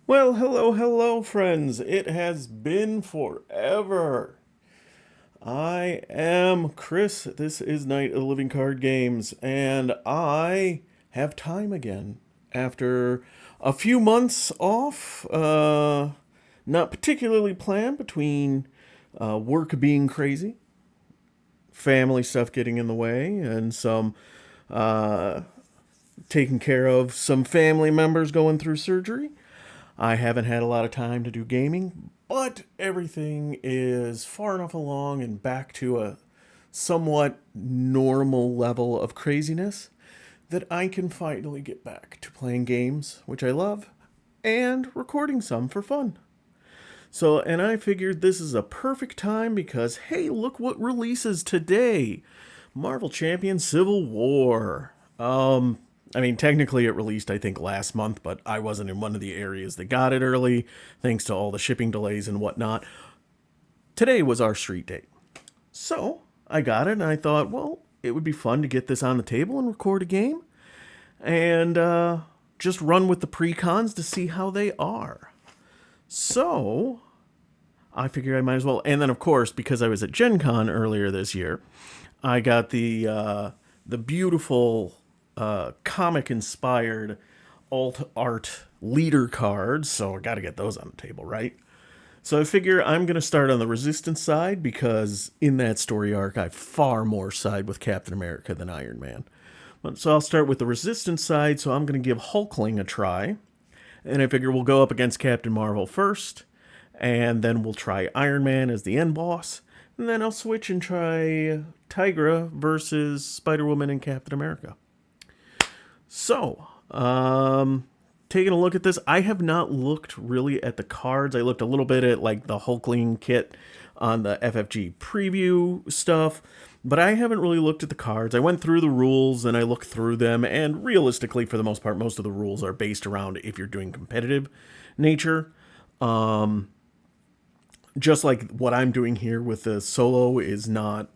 Well, hello, friends. It has been forever. I am Chris. This is Night of the Living Card Games, and I have time again after a few months off. Not particularly planned between work being crazy, family stuff getting in the way, and some uh, taking care of some family members going through surgery. I haven't had a lot of time to do gaming, but everything is far enough along and back to a somewhat normal level of craziness that I can finally get back to playing games, which I love, and recording some for fun. So, and I figured this is a perfect time because, hey, look what releases today. Marvel Champion Civil War. I mean, technically it released, I think, last month, but I wasn't in one of the areas that got it early, thanks to all the shipping delays and whatnot. Today was our street date. So I got it, and I thought, well, it would be fun to get this on the table and record a game and just run with the pre-cons to see how they are. So I figured I might as well. And then, of course, because I was at Gen Con earlier this year, I got the beautiful comic inspired alt art leader cards, so I got to get those on the table, right? So I figure I'm going to start on the Resistance side because in that story arc, I far more side with Captain America than Iron Man. So I'll start with the Resistance side, so I'm going to give Hulkling a try. And I figure we'll go up against Captain Marvel first, and then we'll try Iron Man as the end boss. And then I'll switch and try Tigra versus Spider Woman and Captain America. So, taking a look at this, I have not looked really at the cards. I looked a little bit at like the Hulkling kit on the FFG preview stuff, but I haven't really looked at the cards. I went through the rules and I looked through them, and realistically, for the most part, most of the rules are based around if you're doing competitive nature. Just like what I'm doing here with the solo is not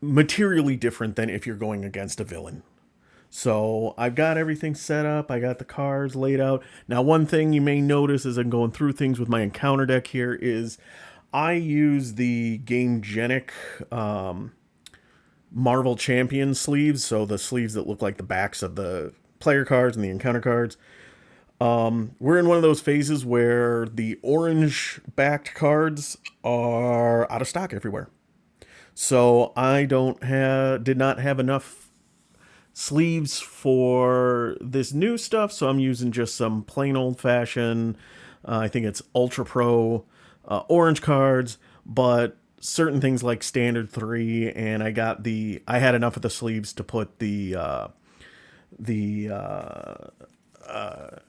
materially different than if you're going against a villain. So I've got everything set up. I got the cards laid out. Now, one thing you may notice as I'm going through things with my encounter deck here is I use the Gamegenic Marvel Champion sleeves. So the sleeves that look like the backs of the player cards and the encounter cards. We're in one of those phases where the orange backed cards are out of stock everywhere. So I did not have enough sleeves for this new stuff, so I'm using just some plain old fashioned. I think it's Ultra Pro orange cards, but certain things like Standard 3, and I had enough of the sleeves to put the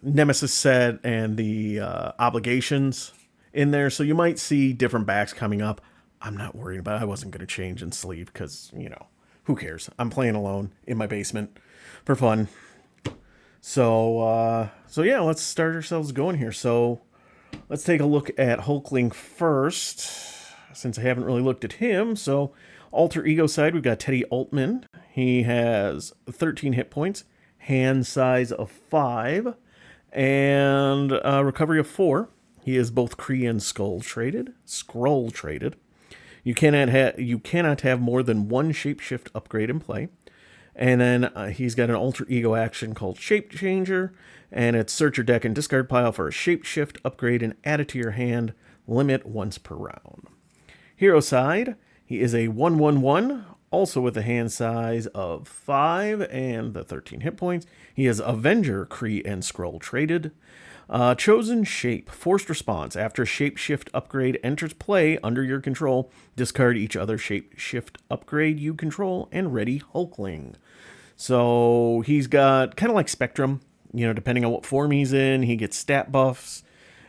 Nemesis set and the obligations in there. So you might see different backs coming up. I'm not worried about it. I wasn't going to change in sleeve because, who cares? I'm playing alone in my basement for fun. So yeah, let's start ourselves going here. So let's take a look at Hulkling first, since I haven't really looked at him. So alter ego side, we've got Teddy Altman. He has 13 hit points, hand size of 5, and recovery of 4. He is both Kree and Skrull traded. You cannot have more than one shapeshift upgrade in play. And then he's got an alter ego action called Shape Changer, and it's search your deck and discard pile for a shapeshift upgrade and add it to your hand, limit once per round. Hero side, he is a 1/1/1, also with a hand size of 5 and the 13 hit points. He is Avenger, Kree, and Skrull traded. Chosen shape, forced response. After a shapeshift upgrade enters play under your control, discard each other shapeshift upgrade you control and ready Hulkling. So he's got kind of like Spectrum, depending on what form he's in, he gets stat buffs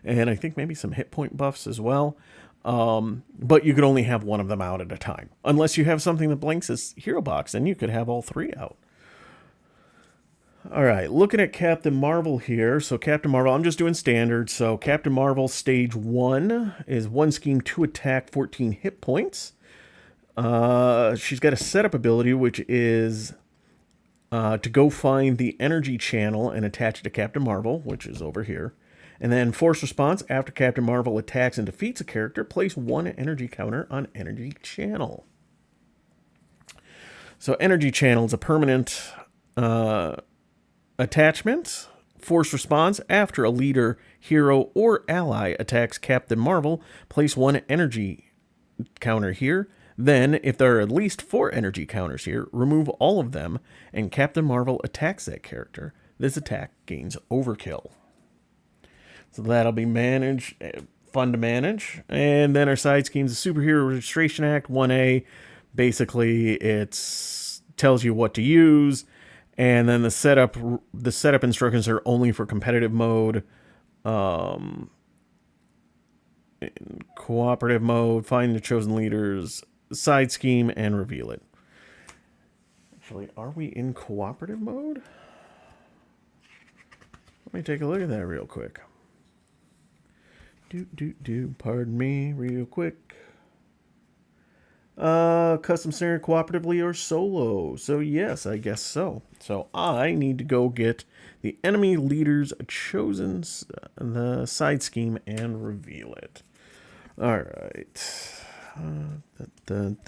and I think maybe some hit point buffs as well. But you could only have one of them out at a time, unless you have something that blanks as Hero Box, and you could have all 3 out. All right, looking at Captain Marvel here. So Captain Marvel, I'm just doing standard. So Captain Marvel stage 1 is 1 scheme, 2 attack, 14 hit points. She's got a setup ability, which is to go find the energy channel and attach it to Captain Marvel, which is over here. And then force response, after Captain Marvel attacks and defeats a character, place 1 energy counter on energy channel. So energy channel is a permanent attachment. Force response, after a leader, hero, or ally attacks Captain Marvel, place 1 energy counter here. Then, if there are at least 4 energy counters here, remove all of them, and Captain Marvel attacks that character. This attack gains overkill. So that'll be fun to manage. And then our side scheme is the Superhero Registration Act 1A. Basically, it tells you what to use, and then the setup instructions are only for competitive mode. In cooperative mode, find the chosen leaders, side scheme, and reveal it. Actually, are we in cooperative mode? Let me take a look at that real quick. Pardon me, real quick. Custom scenario cooperatively or solo. So yes, I guess so. So I need to go get the enemy leader's chosen the side scheme and reveal it. All right. Get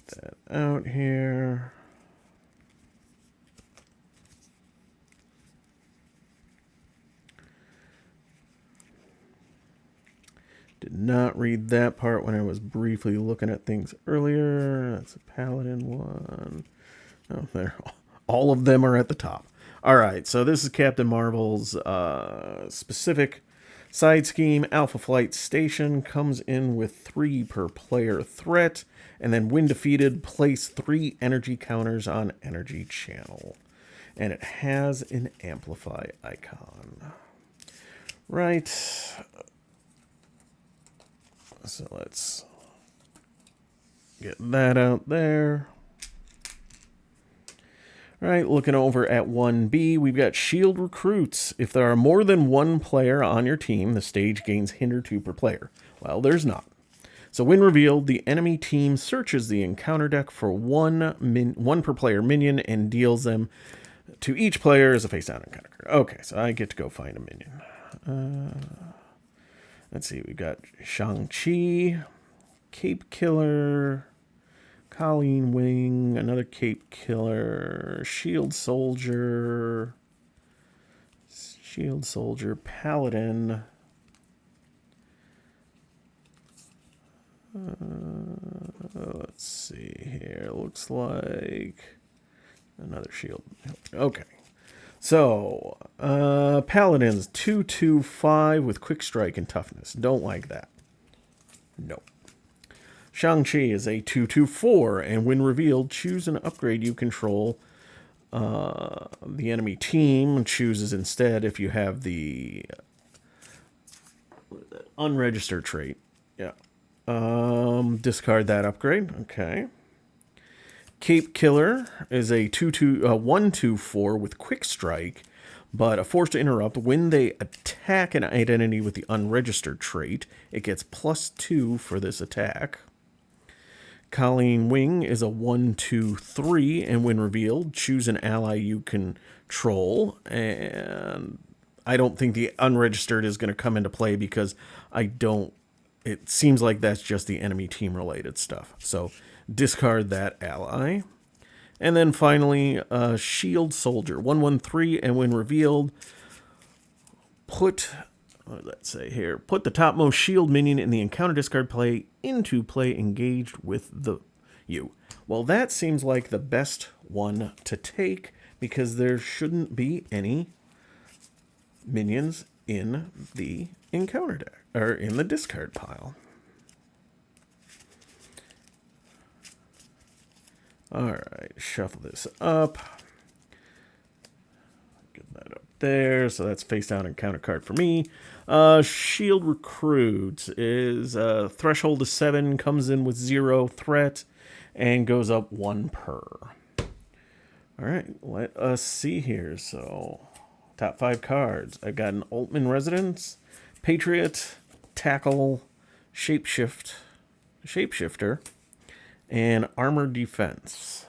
that out here. Did not read that part when I was briefly looking at things earlier. That's a Paladin one. Oh, there. All of them are at the top. All right, so this is Captain Marvel's specific side scheme. Alpha Flight Station comes in with 3 per player threat. And then when defeated, place 3 energy counters on energy channel. And it has an amplify icon. Right. So let's get that out there. All right, looking over at 1B, we've got Shield Recruits. If there are more than 1 player on your team, the stage gains Hinder 2 per player. Well, there's not. So when revealed, the enemy team searches the encounter deck for one per player minion and deals them to each player as a face-down encounter card. Okay, so I get to go find a minion. Let's see, we've got Shang-Chi, Cape Killer, Colleen Wing, another Cape Killer, Shield Soldier, Paladin. Let's see here. Looks like another shield. Okay. So, Paladin's 2/2/5 with quick strike and toughness. Don't like that. No. Shang-Chi is a 2/2/4, and when revealed, choose an upgrade you control. The enemy team chooses instead if you have the unregistered trait. Yeah. Discard that upgrade. Okay. Cape Killer is a 1/2/4 with quick strike, but a force to interrupt. When they attack an identity with the unregistered trait, it gets +2 for this attack. Colleen Wing is a 1/2/3, and when revealed, choose an ally you control. And I don't think the unregistered is going to come into play because it seems like that's just the enemy team related stuff. So discard that ally. And then finally, Shield Soldier, 1/1/3, and when revealed, what does that say here? Put the topmost shield minion in the encounter discard play into play engaged with you. Well, that seems like the best one to take because there shouldn't be any minions in the encounter deck or in the discard pile. All right, shuffle this up. Get that up there. So that's face down encounter card for me. Shield Recruit is threshold is 7, comes in with 0 threat, and goes up 1 per. All right, let us see here. So top 5 cards. I've got an Altman Residence, Patriot, Tackle, Shapeshifter, and Armor Defense.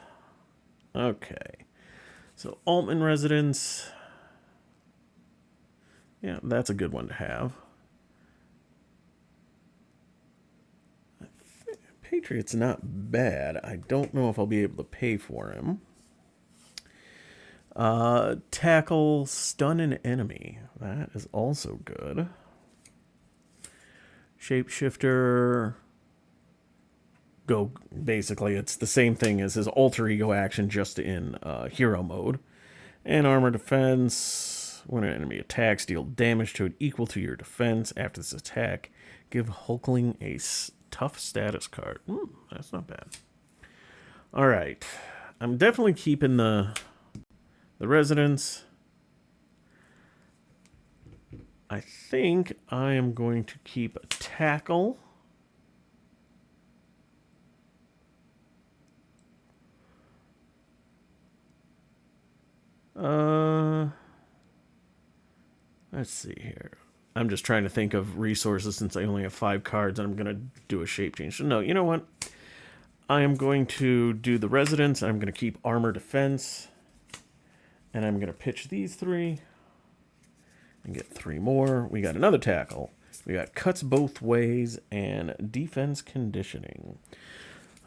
Okay. So Altman residence. Yeah, that's a good one to have. Patriot's not bad. I don't know if I'll be able to pay for him. Tackle, stun an enemy. That is also good. Shapeshifter. Go, basically, it's the same thing as his alter ego action, just in hero mode. And armor defense. When an enemy attacks, deal damage to it equal to your defense. After this attack, give Hulkling a tough status card. That's not bad. All right. I'm definitely keeping the residence. I think I am going to keep a tackle. Let's see here. I'm just trying to think of resources since I only have 5 cards and I'm going to do a shape change. So no, you know what? I am going to do the residence. I'm going to keep armor defense. And I'm going to pitch these 3 and get 3 more. We got another tackle. We got cuts both ways and defense conditioning.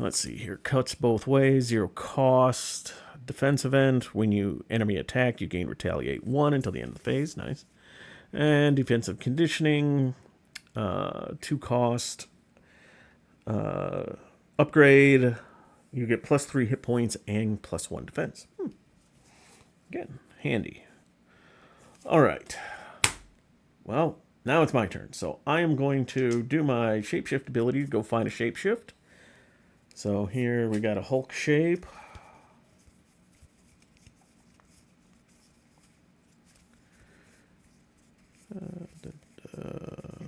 Let's see here. Cuts both ways, 0 cost. Defense event. When you enemy attack, you gain retaliate 1 until the end of the phase. Nice. And defensive conditioning. 2 cost. Upgrade. You get +3 hit points and +1 defense. Again, handy. All right. Well, now it's my turn. So I am going to do my shapeshift ability to go find a shapeshift. So here we got a Hulk shape.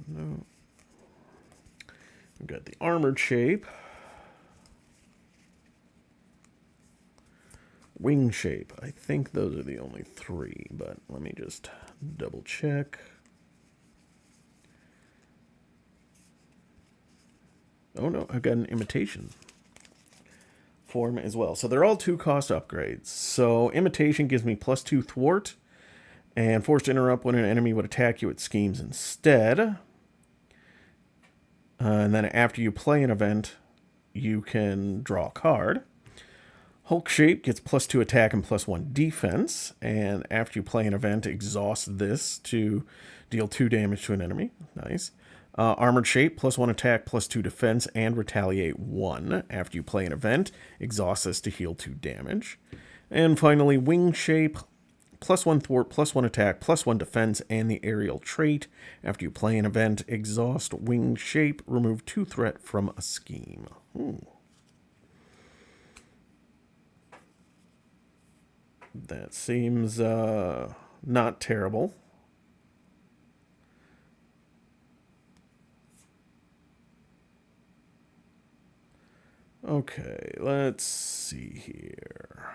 No. We've got the armored shape. Wing shape. I think those are the only 3, but let me just double check. Oh no, I've got an imitation form as well. So they're all 2 cost upgrades. So imitation gives me +2 thwart and forced to interrupt when an enemy would attack you, it schemes instead. And then after you play an event, you can draw a card. Hulk shape gets +2 attack and +1 defense. And after you play an event, exhaust this to deal 2 damage to an enemy. Nice. Armored shape, +1 attack, +2 defense, and retaliate 1. After you play an event, exhaust this to heal 2 damage. And finally, wing shape, +1 thwart, +1 attack, +1 defense, and the aerial trait. After you play an event, exhaust wing shape, remove 2 threat from a scheme. That seems not terrible. Okay, let's see here.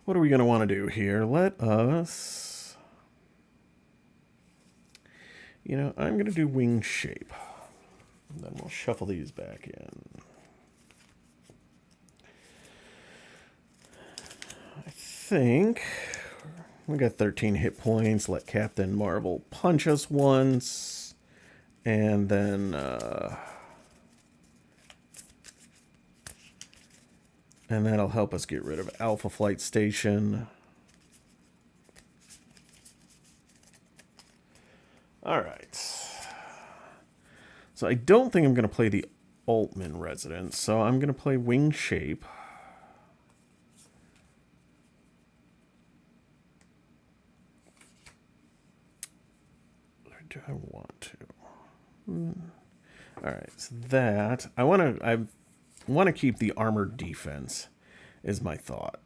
What are we going to want to do here? Let us... You know, I'm going to do wing shape. And then we'll shuffle these back in. I think we got 13 hit points. Let Captain Marvel punch us once. And then... and that'll help us get rid of Alpha Flight Station. All right. So I don't think I'm going to play the Altman Residence, so I'm going to play Wing Shape. Or do I want to? All right, so that I want to keep the armored defense is my thought.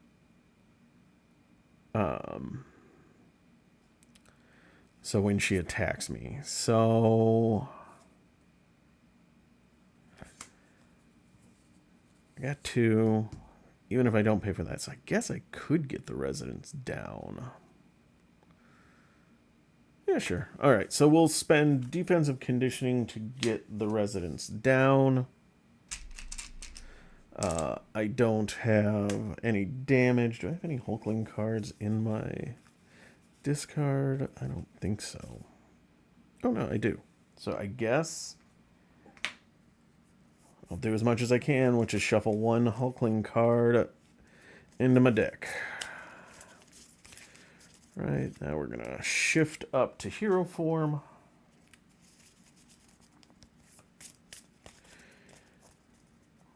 So when she attacks me. So I got 2. Even if I don't pay for that, so I guess I could get the residence down. Yeah, sure. All right, so we'll spend defensive conditioning to get the residence down. I don't have any damage. Do I have any Hulkling cards in my discard? I don't think so. Oh, no, I do. So I guess I'll do as much as I can, which is shuffle one Hulkling card into my deck. Right, now we're going to shift up to hero form.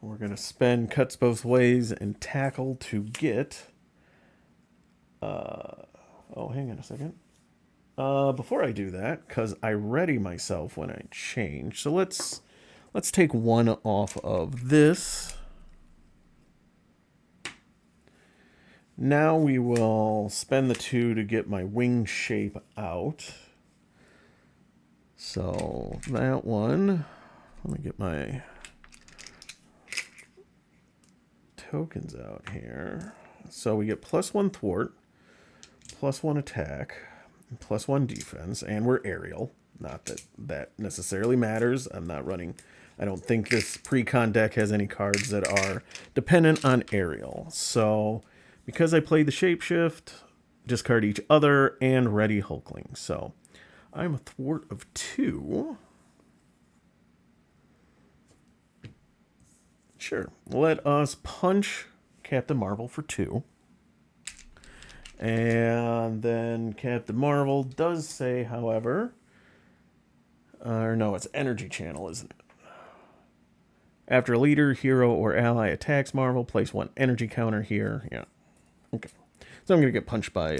We're going to spend Cuts Both Ways and Tackle to get... oh, hang on a second. Before I do that, because I ready myself when I change. So let's take one off of this. Now we will spend the 2 to get my wing shape out. So that one, let me get my tokens out here. So we get +1 thwart, +1 attack, +1 defense, and we're aerial. Not that that necessarily matters. I'm not running. I don't think this pre-con deck has any cards that are dependent on aerial. So because I played the shapeshift, discard each other, and ready Hulkling. So I'm a thwart of 2. Sure. Let us punch Captain Marvel for 2. And then Captain Marvel does say, however, or no, it's energy channel, isn't it? After a leader, hero, or ally attacks Marvel, place 1 energy counter here. Yeah. Okay. So I'm going to get punched by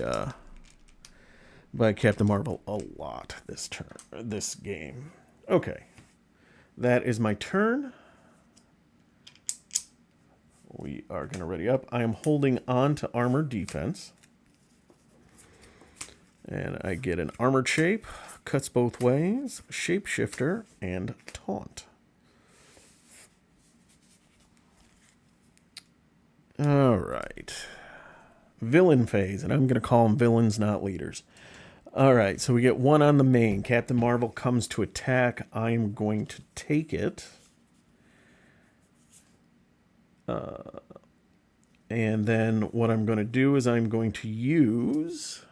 Captain Marvel a lot this game. Okay. That is my turn. We are going to ready up. I am holding on to armor defense. And I get an armored shape, Cuts Both Ways, shapeshifter, and taunt. All right. Villain phase, and I'm going to call them villains, not leaders. All right, so we get 1 on the main. Captain Marvel comes to attack. I'm going to take it. And then what I'm going to do is I'm going to use...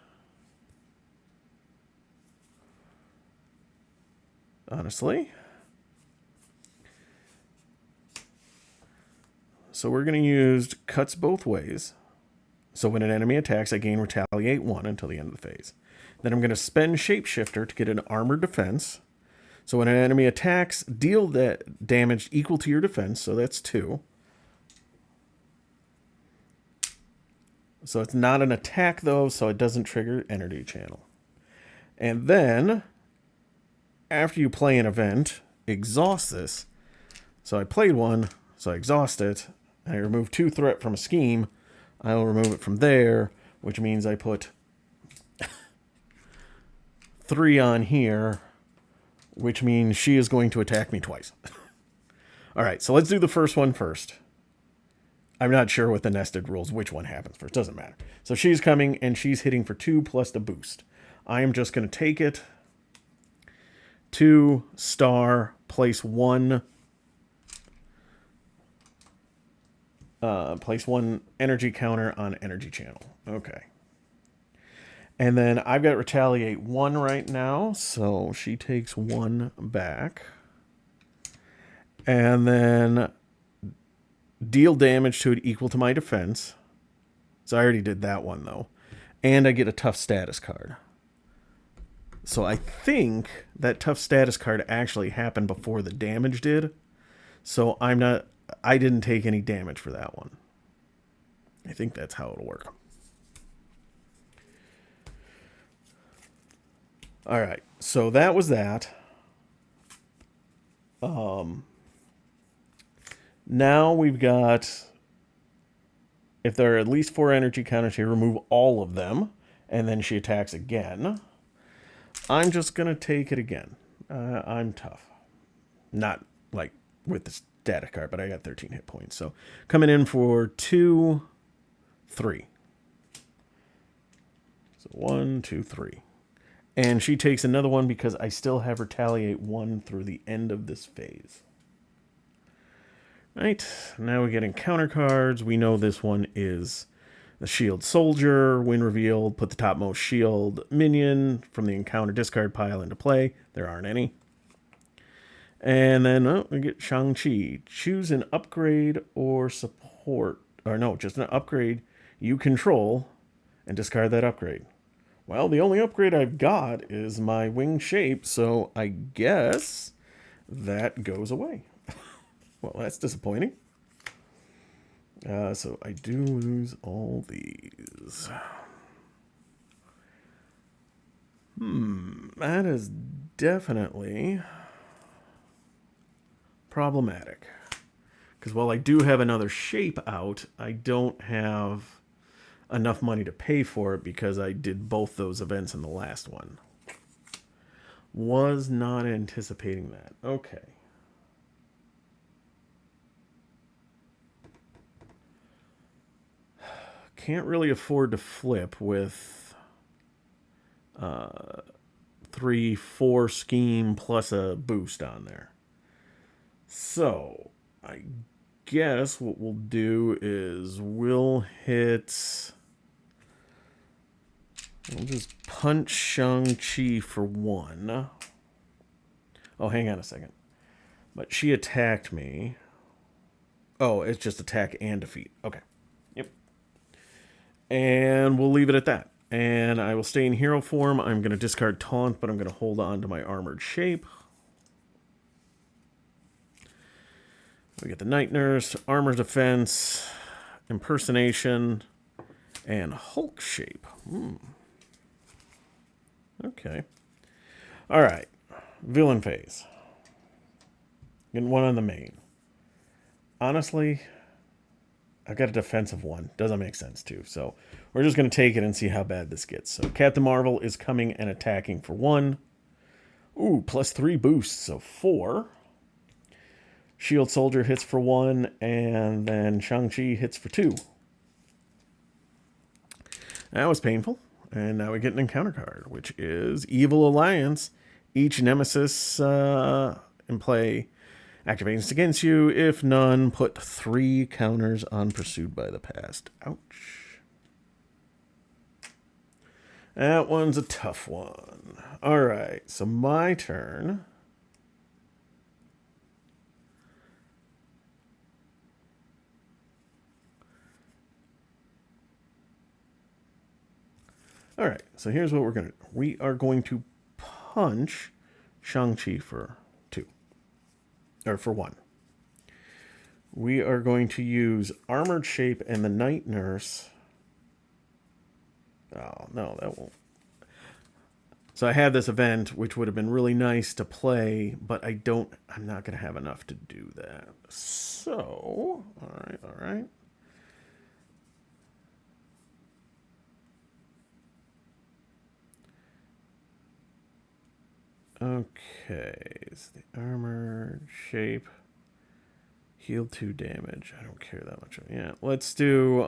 honestly. So we're going to use Cuts Both Ways. So when an enemy attacks, I gain Retaliate 1 until the end of the phase. Then I'm going to spend Shapeshifter to get an armored defense. So when an enemy attacks, deal that damage equal to your defense. So that's 2. So it's not an attack, though, so it doesn't trigger energy channel. And then, after you play an event, exhaust this. So I played one, so I exhaust it. I remove 2 threat from a scheme. I will remove it from there, which means I put 3 on here, which means she is going to attack me twice. All right, so let's do the first one first. I'm not sure with the nested rules which one happens first. Doesn't matter. So she's coming, and she's hitting for 2 plus the boost. I am just going to take it. 2 star, place 1. Place 1 energy counter on energy channel. Okay. And then I've got Retaliate 1 right now, so she takes 1 back. And then deal damage to it equal to my defense. So I already did that one, though. And I get a tough status card. So I think that tough status card actually happened before the damage did. So I didn't take any damage for that one. I think that's how it'll work. All right, so that was that. Now we've got, if there are at least 4 energy counters here, remove all of them, and then she attacks again. I'm just going to take it again. I'm tough. Not like with the static card, but I got 13 hit points. So coming in for 2, 3. So 1, 2, 3. And she takes another one because I still have Retaliate 1 through the end of this phase. Right, now we get encounter cards. We know this one is the Shield Soldier. When revealed, put the topmost shield minion from the encounter discard pile into play. There aren't any. And then we get Shang-Chi. Choose an upgrade or support. Or no, just an upgrade you control and discard that upgrade. Well, the only upgrade I've got is my wing shape, so I guess that goes away. Well, that's disappointing. So I do lose all these. That is definitely problematic. Because while I do have another shape out, I don't have enough money to pay for it because I did both those events in the last one. Was not anticipating that. Okay. Can't really afford to flip with 3-4 scheme plus a boost on there. So I guess what we'll do is we'll just punch Shang-Chi for 1. Oh, hang on a second. But she attacked me. Oh, it's just attack and defeat. Okay. Yep. And we'll leave it at that. And I will stay in hero form. I'm going to discard Taunt, but I'm going to hold on to my armored shape. We get the Night Nurse, Armor Defense, Impersonation, and Hulk Shape. Okay. All right. Villain phase. Getting 1 on the main. Honestly, I've got a defensive 1. Doesn't make sense, too. So we're just going to take it and see how bad this gets. So Captain Marvel is coming and attacking for 1. Ooh, plus 3 boosts, so 4. Shield Soldier hits for 1, and then Shang-Chi hits for 2. That was painful. And now we get an encounter card, which is Evil Alliance. Each nemesis in play activates against you. If none, put 3 counters on Pursued by the Past. Ouch. That one's a tough one. All right, so my turn. All right, so here's what we're going to do. We are going to punch Shang-Chi for 2. Or for 1. We are going to use Armored Shape and the Night Nurse. Oh, no, that won't. So I had this event, which would have been really nice to play, but I'm not going to have enough to do that. So, all right. Okay, it's the Armored Shape. Heal 2 damage. I don't care that much. Yeah, let's do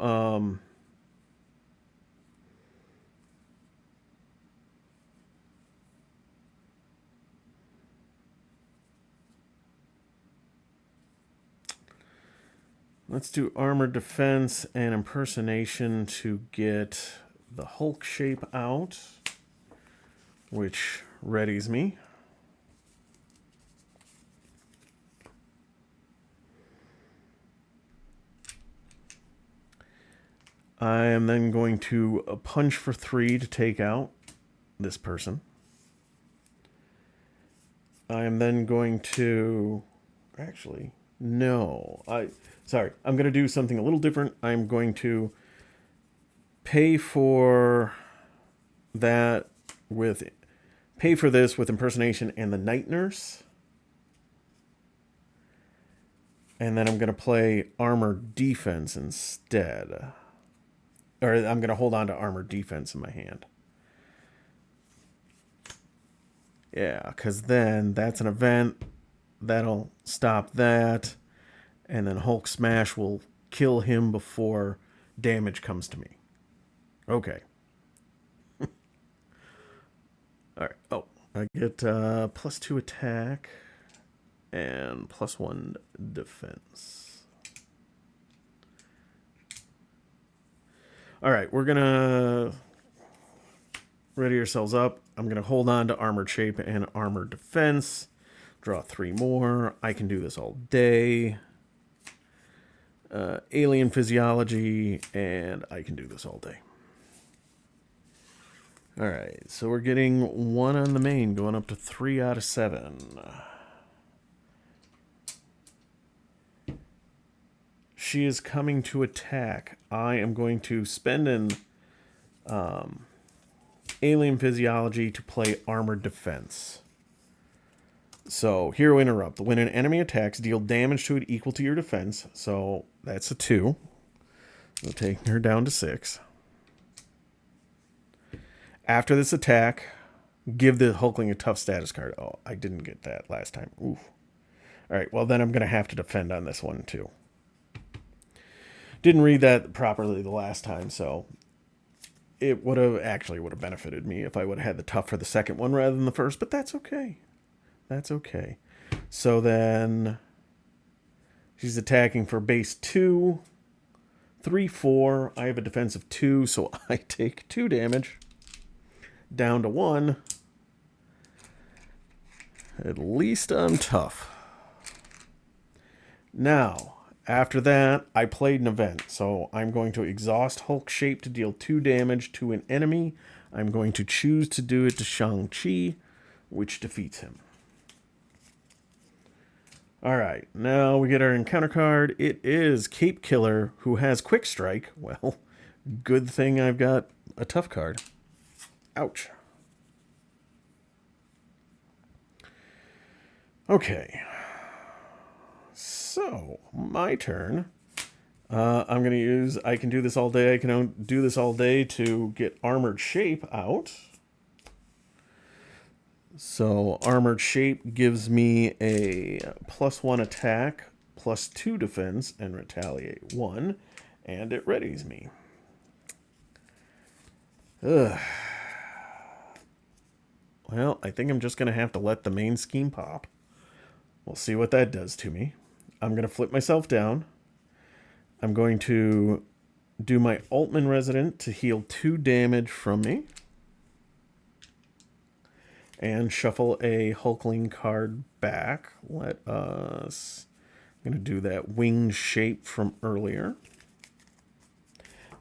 Armor Defense and Impersonation to get the Hulk Shape out, which readies me. I am then going to punch for 3 to take out this person. I am then going to... Actually, no. Sorry, I'm going to do something a little different. I'm going to pay for that with... Pay for this with Impersonation and the Night Nurse. And then I'm going to play Armor Defense instead. Or I'm going to hold on to Armor Defense in my hand. Yeah, because then that's an event. That'll stop that. And then Hulk Smash will kill him before damage comes to me. Okay. All right. Oh, I get +2 attack and +1 defense. All right, we're going to ready ourselves up. I'm going to hold on to Armored Shape and Armored Defense. Draw 3 more. I can do this all day. Alien Physiology, and I can do this all day. All right, so we're getting 1 on the main, going up to 3 out of 7. She is coming to attack. I am going to spend an Alien Physiology to play Armored Defense. So, Hero Interrupt. When an enemy attacks, deal damage to it equal to your defense. So, that's a 2. So, taking her down to 6. After this attack, give the Hulkling a tough status card. Oh, I didn't get that last time. Oof. Alright, well then I'm going to have to defend on this one too. Didn't read that properly the last time, so it would have benefited me if I would have had the tough for the second one rather than the first, but that's okay. That's okay. So then she's attacking for base 2, 3, 4. I have a defense of 2, so I take 2 damage. Down to 1. At least I'm tough. Now, after that, I played an event. So I'm going to exhaust Hulk Shape to deal 2 damage to an enemy. I'm going to choose to do it to Shang-Chi, which defeats him. Alright, now we get our encounter card. It is Cape Killer, who has Quick Strike. Well, good thing I've got a tough card. Ouch. Okay. So, my turn. I'm going to use, I can do this all day. I can do this all day to get Armored Shape out. So, Armored Shape gives me a +1 attack, +2 defense, and retaliate 1. And it readies me. Ugh. Well, I think I'm just going to have to let the main scheme pop. We'll see what that does to me. I'm going to flip myself down. I'm going to do my Altman Resident to heal 2 damage from me. And shuffle a Hulkling card back. Let us... I'm going to do that Winged Shape from earlier.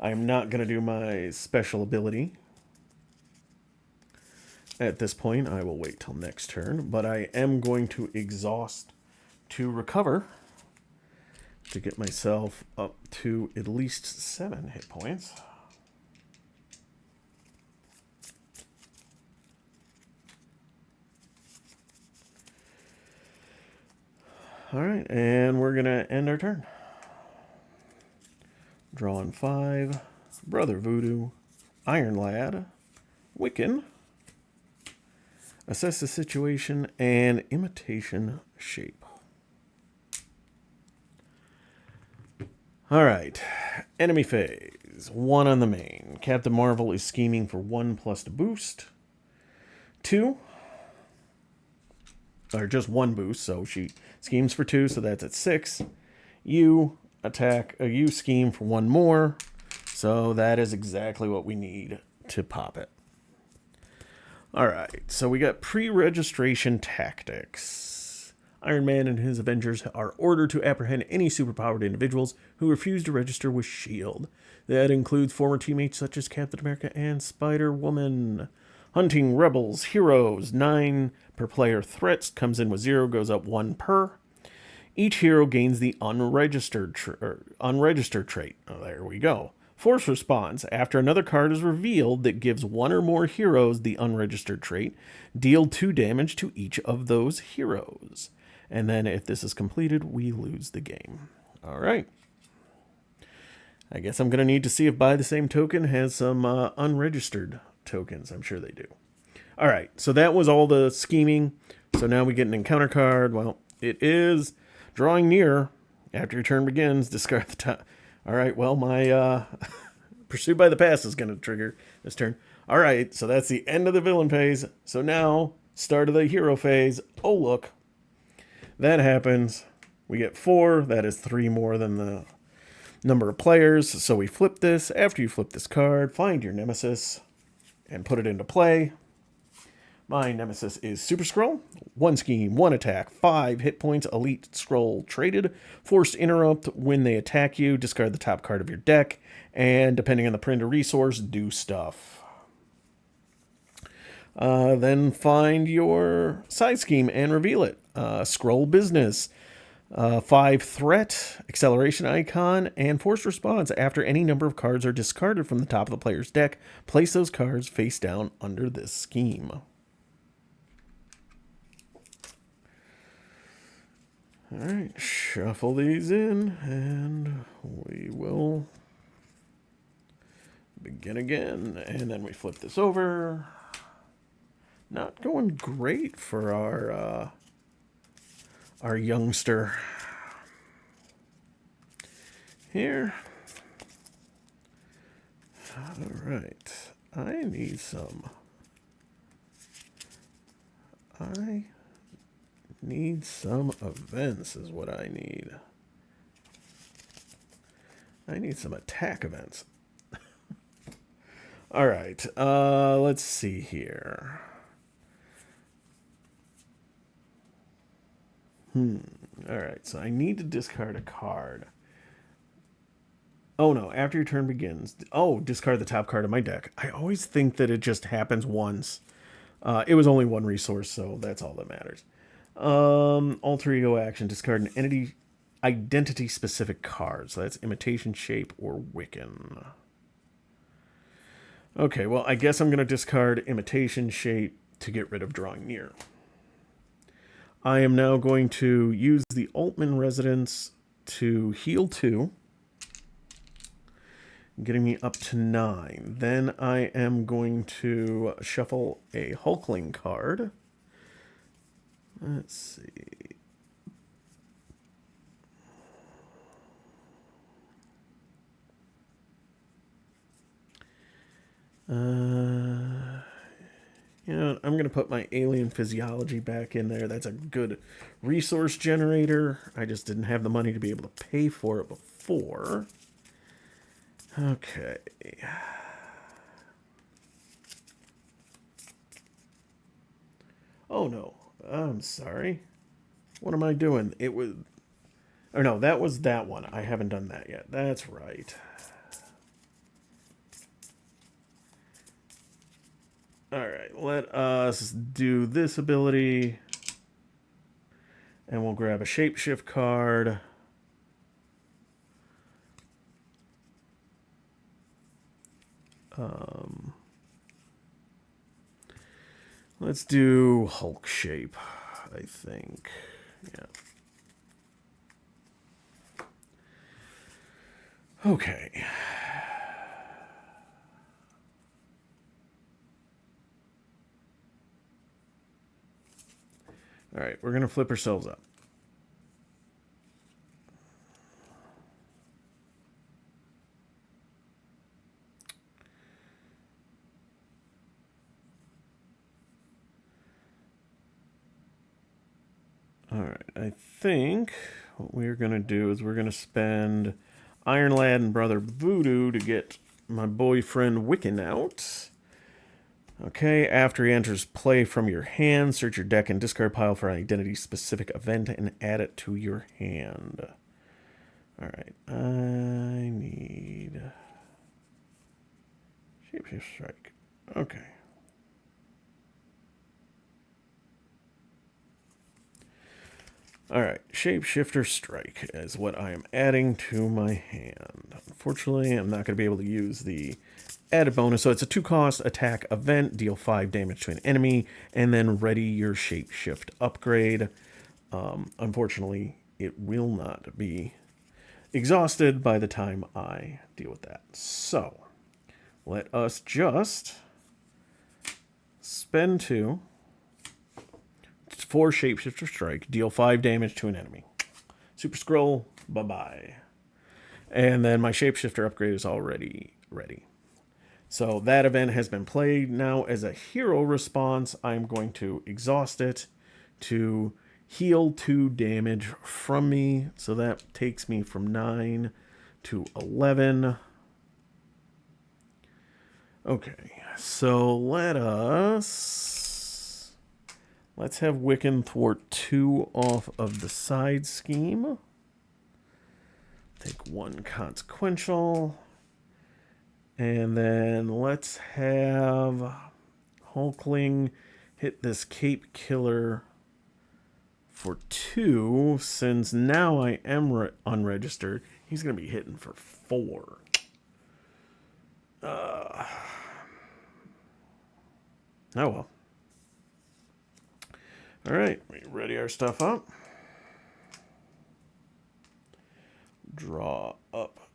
I'm not going to do my special ability. At this point, I will wait till next turn, but I am going to exhaust to recover to get myself up to at least 7 hit points. All right, and we're going to end our turn. Drawing 5, Brother Voodoo, Iron Lad, Wiccan, Assess the Situation, and Imitation Shape. All right, enemy phase. 1 on the main. Captain Marvel is scheming for 1 plus to boost. 2, or just 1 boost, so she schemes for 2, so that's at 6. You scheme for 1 more, so that is exactly what we need to pop it. All right, so we got pre-registration tactics. Iron Man and his Avengers are ordered to apprehend any superpowered individuals who refuse to register with S.H.I.E.L.D. That includes former teammates such as Captain America and Spider-Woman. Hunting rebels, heroes, 9 per player. Threats comes in with 0, goes up 1 per. Each hero gains the unregistered trait. Oh, there we go. Force response. After another card is revealed that gives 1 or more heroes the unregistered trait, deal 2 damage to each of those heroes. And then if this is completed, we lose the game. All right. I guess I'm going to need to see if Buy the Same Token has some unregistered tokens. I'm sure they do. All right. So that was all the scheming. So now we get an encounter card. Well, it is drawing near. After your turn begins, discard the top. All right, well, my Pursued by the Past is going to trigger this turn. All right, so that's the end of the villain phase. So now, start of the hero phase. Oh, look. That happens. We get 4. That is 3 more than number of players. So we flip this. After you flip this card, find your nemesis and put it into play. My nemesis is Super Scroll. 1 scheme, 1 attack, 5 hit points, elite scroll traded. Forced interrupt when they attack you. Discard the top card of your deck. And depending on the print or resource, do stuff. Then find your side scheme and reveal it. Scroll Business. 5 threat, acceleration icon, and forced response. After any number of cards are discarded from the top of the player's deck, place those cards face down under this scheme. Alright, shuffle these in, and we will begin again. And then we flip this over. Not going great for our youngster here. All right, I need some events is what I need. I need some attack events. All right, let's see here. Alright, so I need to discard a card. Oh no, after your turn begins. Oh, discard the top card of my deck. I always think that it just happens once. It was only 1 resource, so that's all that matters. Alter ego action. Discard an identity-specific card. So that's Imitation Shape or Wiccan. Okay, well, I guess I'm going to discard Imitation Shape to get rid of Drawing Near. I am now going to use the Altman Residence to heal 2, getting me up to 9. Then I am going to shuffle a Hulkling card. Let's see. You know, I'm going to put my alien physiology back in there. That's a good resource generator. I just didn't have the money to be able to pay for it before. Okay. Oh, no. I'm sorry. What am I doing? It was... Or no, that was that one. I haven't done that yet. That's right. Alright, let us do this ability. And we'll grab a shapeshift card. Let's do Hulk shape, I think. Yeah. Okay. All right, we're going to flip ourselves up. All right, I think what we're going to do is we're going to spend Iron Lad and Brother Voodoo to get my boyfriend Wiccan out. Okay, after he enters play from your hand, search your deck and discard pile for an identity-specific event and add it to your hand. All right, I need Shapeshift Strike. Okay. All right, Shapeshifter Strike is what I am adding to my hand. Unfortunately, I'm not going to be able to use the added bonus. So it's a 2-cost attack event, deal 5 damage to an enemy, and then ready your Shapeshift upgrade. Unfortunately, it will not be exhausted by the time I deal with that. So let us just spend 2 for Shapeshifter Strike, deal 5 damage to an enemy. Super Scroll, bye-bye. And then my Shapeshifter upgrade is already ready. So that event has been played. Now as a hero response, I'm going to exhaust it to heal 2 damage from me. So that takes me from 9 to 11. Okay, so let's have Wiccan thwart 2 off of the side scheme. Take 1 consequential. And then let's have Hulkling hit this Cape Killer for 2. Since now I am unregistered, he's going to be hitting for 4. Oh well. Alright, we ready our stuff up. Draw up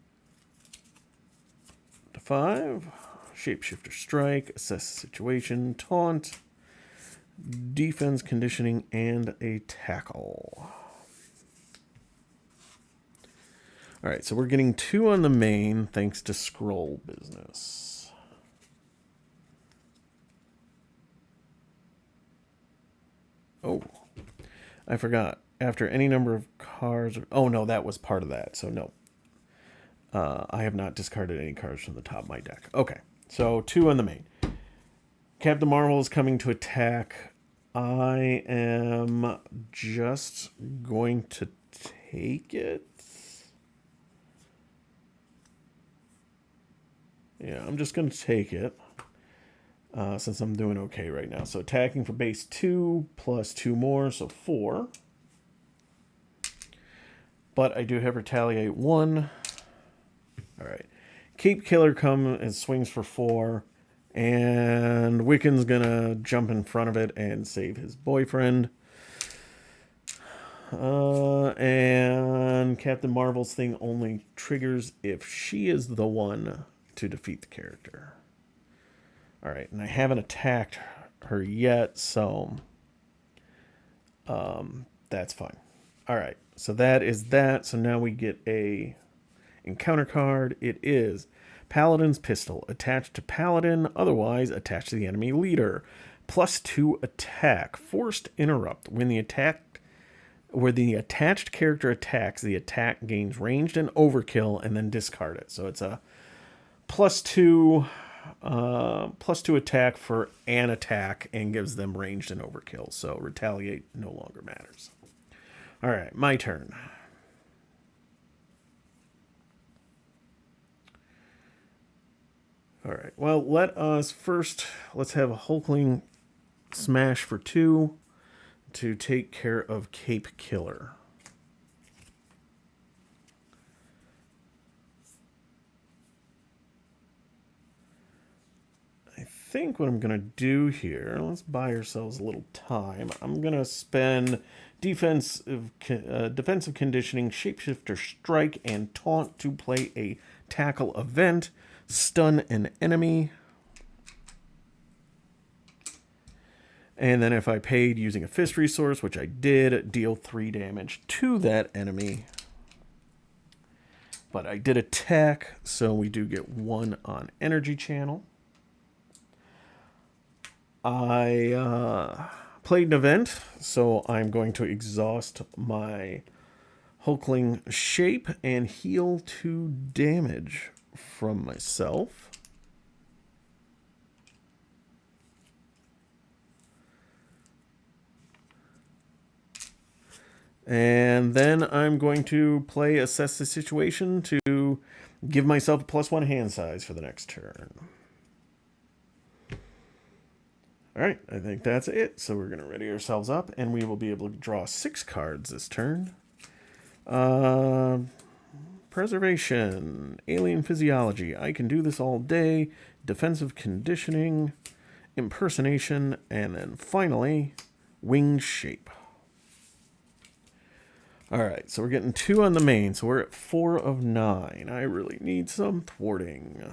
to 5. Shapeshifter strike, assess the situation, taunt, defense, conditioning, and a tackle. Alright, so we're getting 2 on the main thanks to scroll business. Oh, I forgot. After any number of cards... Oh, no, that was part of that, so no. I have not discarded any cards from the top of my deck. Okay, so 2 on the main. Captain Marvel is coming to attack. I am just going to take it. Yeah, I'm just going to take it. Since I'm doing okay right now. So attacking for base 2 plus 2 more, so 4. But I do have retaliate 1. Alright. Cape Killer comes and swings for 4. And Wiccan's gonna jump in front of it and save his boyfriend. And Captain Marvel's thing only triggers if she is the one to defeat the character. Alright, and I haven't attacked her yet, so that's fine. Alright, so that is that. So now we get a encounter card. It is Paladin's Pistol. Attached to Paladin, otherwise attached to the enemy leader. +2 attack. Forced interrupt. When the attached character attacks, the attack gains ranged and overkill, and then discard it. So it's a +2 attack for an attack and gives them ranged and overkill. So retaliate no longer matters. All right, my turn. All right, well, let's have a Hulkling smash for 2 to take care of Cape Killer. I think what I'm going to do here, let's buy ourselves a little time. I'm going to spend defensive conditioning, shapeshifter strike, and taunt to play a tackle event, stun an enemy. And then if I paid using a fist resource, which I did, deal 3 damage to that enemy. But I did attack, so we do get 1 on energy channel. I played an event, so I'm going to exhaust my Hulkling shape and heal 2 damage from myself. And then I'm going to play Assess the Situation to give myself a +1 hand size for the next turn. Alright, I think that's it. So we're going to ready ourselves up, and we will be able to draw 6 cards this turn. Preservation, Alien Physiology. I can do this all day. Defensive Conditioning, Impersonation, and then finally, Winged Shape. Alright, so we're getting 2 on the main, so we're at 4 of 9. I really need some thwarting.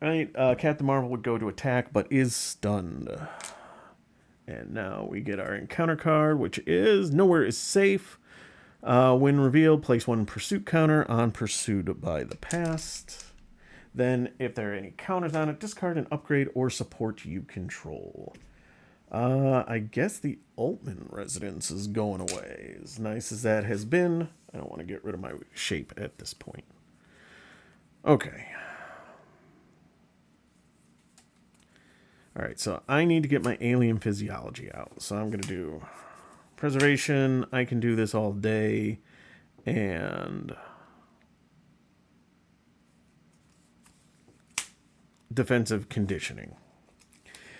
Alright, Captain Marvel would go to attack, but is stunned. And now we get our encounter card, which is Nowhere is Safe. When revealed, place 1 pursuit counter on pursued by the past. Then, if there are any counters on it, discard an upgrade or support you control. I guess the Altman residence is going away. As nice as that has been, I don't want to get rid of my shape at this point. Okay. Alright, so I need to get my alien physiology out. So I'm going to do preservation. I can do this all day. And defensive conditioning.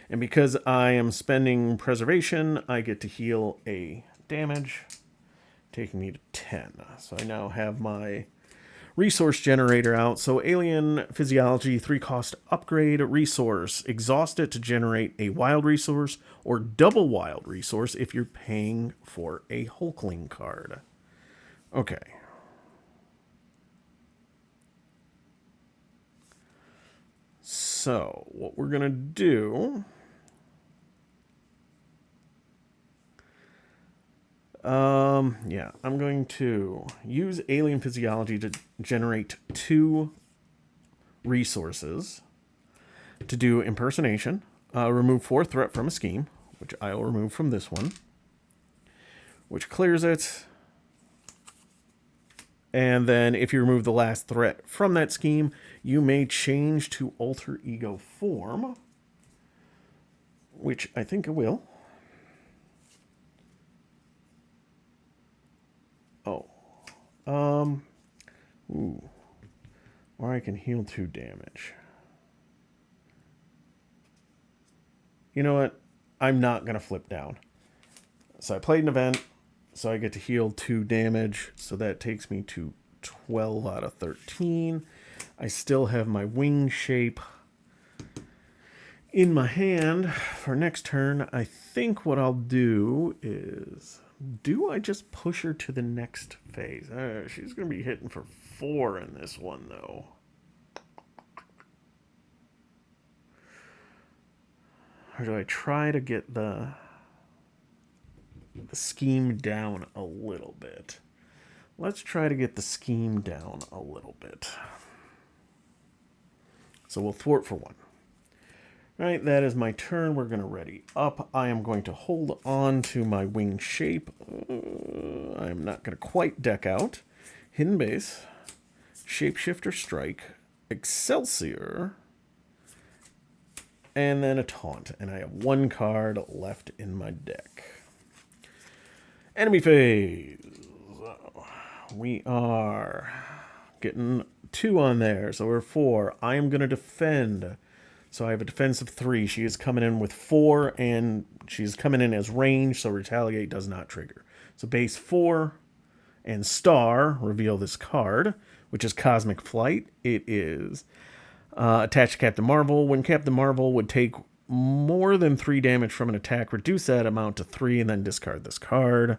And because I am spending preservation, I get to heal a damage, taking me to 10. So I now have my resource generator out. So alien physiology, 3 cost upgrade resource. Exhaust it to generate a wild resource or double wild resource if you're paying for a Hulkling card. Okay. So what we're going to do... yeah, I'm going to use alien physiology to generate 2 resources to do impersonation, remove 4 threat from a scheme, which I'll remove from this one, which clears it. And then if you remove the last threat from that scheme, you may change to alter ego form, which I think I will. Oh. Ooh. Or I can heal 2 damage. You know what? I'm not going to flip down. So I played an event, so I get to heal 2 damage. So that takes me to 12 out of 13. I still have my wing shape in my hand for next turn. I think what I'll do is... do I just push her to the next phase? She's going to be hitting for 4 in this one, though. Or do I try to get the scheme down a little bit? Let's try to get the scheme down a little bit. So we'll thwart for 1. Right, that is my turn. We're going to ready up. I am going to hold on to my wing shape. I am not going to quite deck out. Hidden base, shapeshifter strike, Excelsior, and then a taunt. And I have 1 card left in my deck. Enemy phase. We are getting 2 on there, so we're 4. I am going to defend. So I have a defense of 3. She is coming in with 4, and she's coming in as range, so retaliate does not trigger. So base 4 and star reveal this card, which is Cosmic Flight. It is attached to Captain Marvel. When Captain Marvel would take more than 3 damage from an attack, reduce that amount to 3, and then discard this card.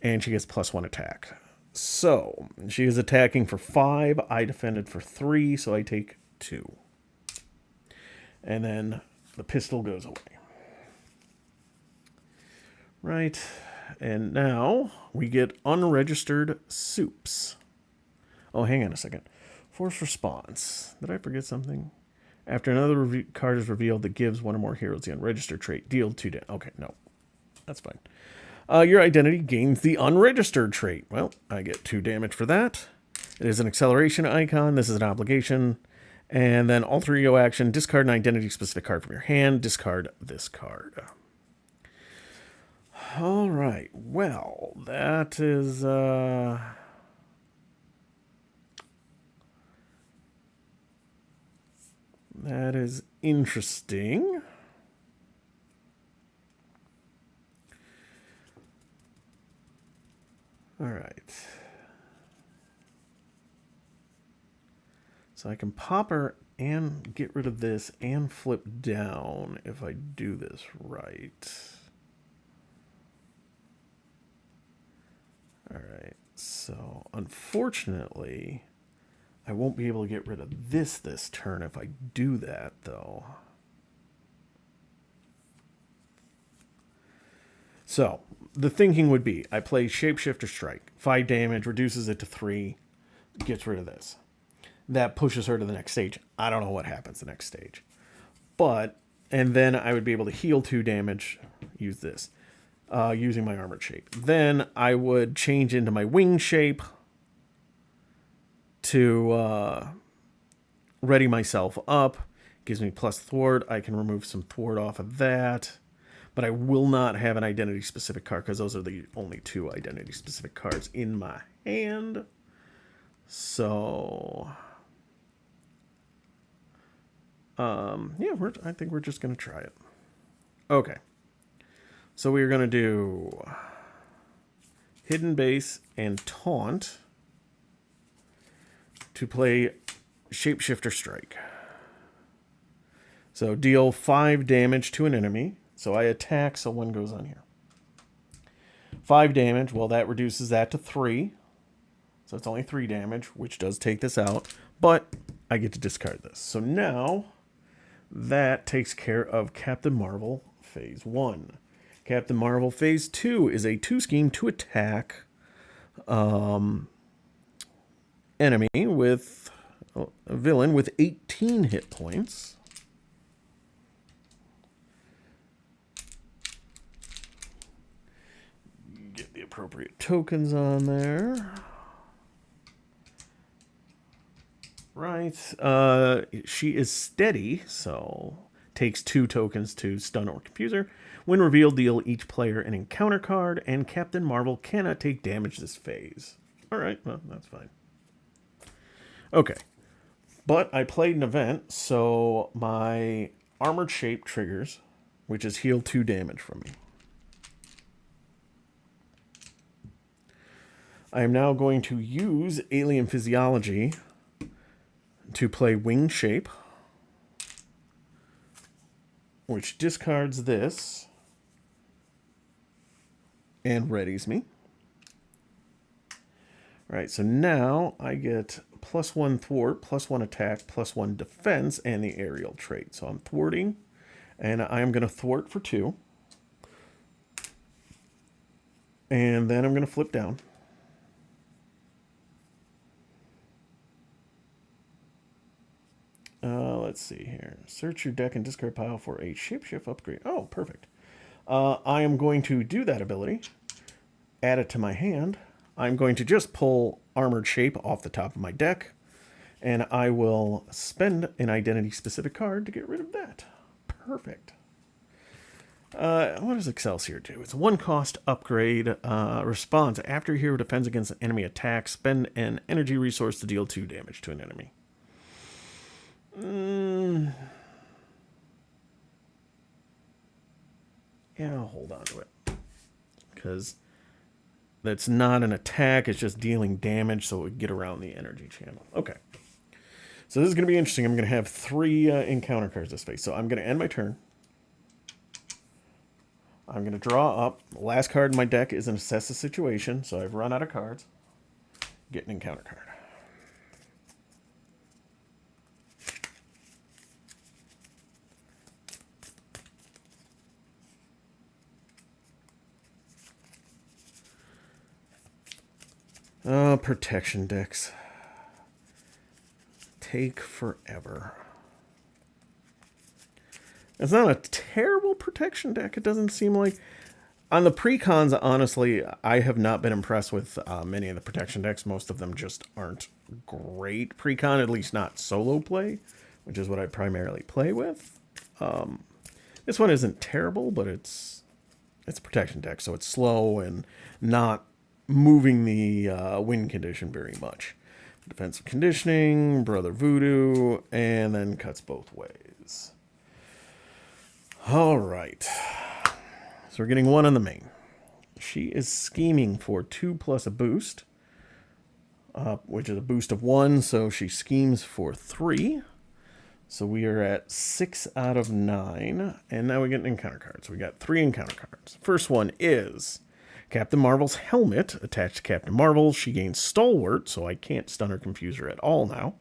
And she gets +1 attack. So she is attacking for 5. I defended for 3, so I take 2. And then the pistol goes away. Right. And now we get unregistered soups. Oh, hang on a second. Force response. Did I forget something? After another card is revealed that gives 1 or more heroes the unregistered trait, deal 2 damage. Okay, no. That's fine. Your identity gains the unregistered trait. Well, I get 2 damage for that. It is an acceleration icon. This is an obligation. And then alter ego action, discard an identity-specific card from your hand, discard this card. All right, well, that is... that is interesting. All right. So I can pop her and get rid of this and flip down if I do this right. All right, so unfortunately, I won't be able to get rid of this turn if I do that, though. So the thinking would be, I play Shapeshifter Strike, 5 damage, reduces it to 3, gets rid of this. That pushes her to the next stage. I don't know what happens the next stage. But And then I would be able to heal 2 damage, use this, using my armored shape. Then I would change into my wing shape to ready myself up. Gives me plus thwart. I can remove some thwart off of that. But I will not have an identity-specific card because those are the only 2 identity-specific cards in my hand. So, yeah, I think we're just going to try it. Okay. So we're going to do Hidden Base and Taunt to play Shapeshifter Strike. So deal 5 damage to an enemy. So I attack, so 1 goes on here. 5 damage, well, that reduces that to 3. So it's only 3 damage, which does take this out. But I get to discard this. So now that takes care of Captain Marvel Phase 1. Captain Marvel Phase 2 is a 2 scheme to attack enemy with a villain with 18 hit points. Get the appropriate tokens on there. Right. She is steady, so takes 2 tokens to stun or confuse her. When revealed, deal each player an encounter card, and Captain Marvel cannot take damage this phase. Alright, well, that's fine. Okay. But I played an event, so my armored shape triggers, which is heal 2 damage from me. I am now going to use Alien Physiology to play Wing Shape, which discards this and readies me. All right, so now I get +1 thwart, +1 attack, +1 defense, and the aerial trait. So I'm thwarting, and I am going to thwart for 2. And then I'm going to flip down. Let's see here. Search your deck and discard pile for a shapeshift upgrade. Oh, perfect. I am going to do that ability. Add it to my hand. I'm going to just pull Armored Shape off the top of my deck. And I will spend an identity-specific card to get rid of that. Perfect. What does Excelsior do? It's a 1-cost upgrade. Response. After a hero defends against an enemy attack, spend an energy resource to deal 2 damage to an enemy. Yeah, I'll hold on to it. Because that's not an attack, it's just dealing damage, so it would get around the energy channel. Okay. So this is going to be interesting. I'm going to have 3 encounter cards this phase. So I'm going to end my turn. I'm going to draw up. The last card in my deck is an Assess the Situation, so I've run out of cards. Get an encounter card. Protection decks. Take forever. It's not a terrible protection deck, it doesn't seem like. On the precons, honestly, I have not been impressed with many of the protection decks. Most of them just aren't great precon, at least not solo play, which is what I primarily play with. This one isn't terrible, but it's a protection deck, so it's slow and not moving the win condition very much. Defensive conditioning, Brother Voodoo, and then cuts both ways. All right. So we're getting 1 on the main. She is scheming for 2 plus a boost, which is a boost of 1, so she schemes for 3. So we are at 6 out of 9, and now we get an encounter card. So we got 3 encounter cards. First one is Captain Marvel's helmet. Attached to Captain Marvel, she gains Stalwart, so I can't stun or confuse her at all now.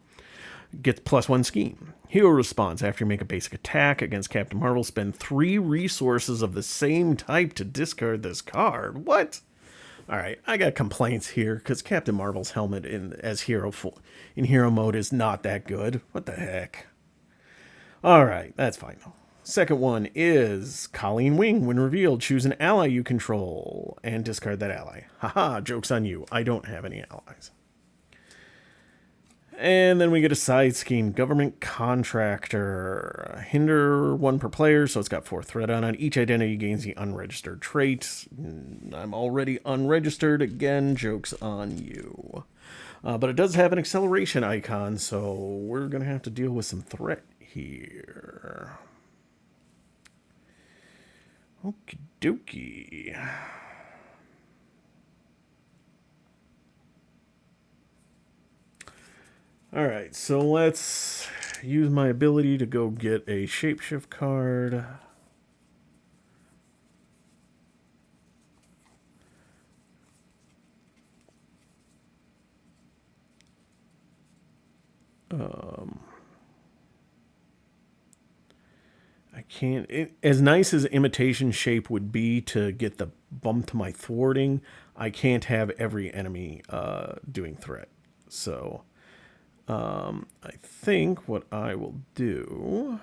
Gets +1 scheme. Hero response. After you make a basic attack against Captain Marvel, spend 3 resources of the same type to discard this card. What? Alright, I got complaints here, because Captain Marvel's helmet in hero mode is not that good. What the heck? Alright, that's fine though. Second one is Colleen Wing. When revealed, choose an ally you control and discard that ally. Haha, joke's on you. I don't have any allies. And then we get a side scheme, Government Contractor. Hinder 1 per player, so it's got 4 threat on it. Each identity gains the unregistered trait. I'm already unregistered. Again, joke's on you. But it does have an acceleration icon, so we're going to have to deal with some threat here. Okie dokie. Alright, so let's use my ability to go get a shapeshift card. I can't... as nice as imitation shape would be to get the bump to my thwarting, I can't have every enemy doing threat. So... I think what I will do...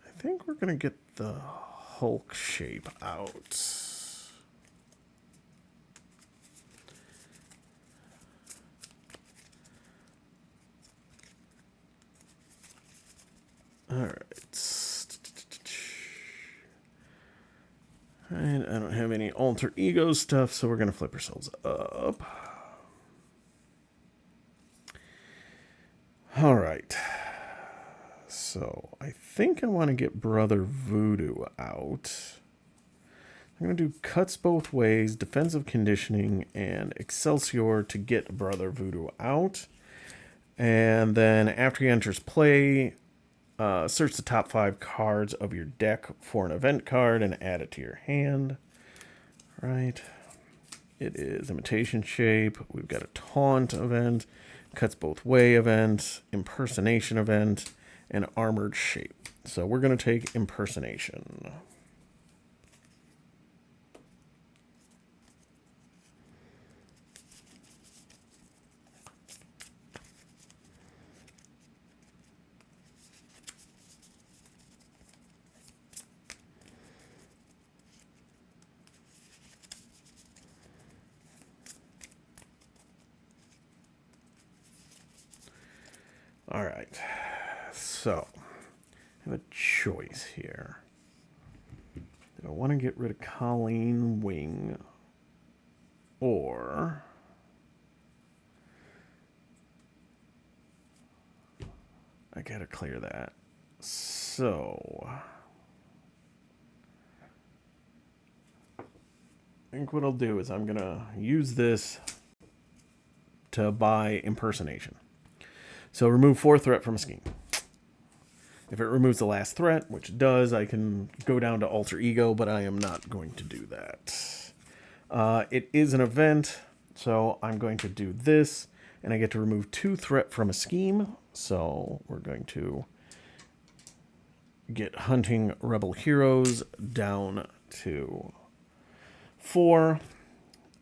I think we're going to get the Hulk shape out. Alright. And I don't have any alter ego stuff, so we're going to flip ourselves up. Alright. So, I think I want to get Brother Voodoo out. I'm going to do Cuts Both Ways, Defensive Conditioning, and Excelsior to get Brother Voodoo out. And then after he enters play, search the top 5 cards of your deck for an event card and add it to your hand. Right. It is Imitation Shape. We've got a Taunt event, Cuts Both Way event, Impersonation event, and Armored Shape. So we're going to take Impersonation. All right, so I have a choice here. Do I want to get rid of Colleen Wing, or I gotta clear that. So I think what I'll do is I'm gonna use this to buy Impersonation. So remove 4 threat from a scheme. If it removes the last threat, which it does, I can go down to alter ego, but I am not going to do that. It is an event, so I'm going to do this, and I get to remove 2 threat from a scheme. So we're going to get Hunting Rebel Heroes down to 4.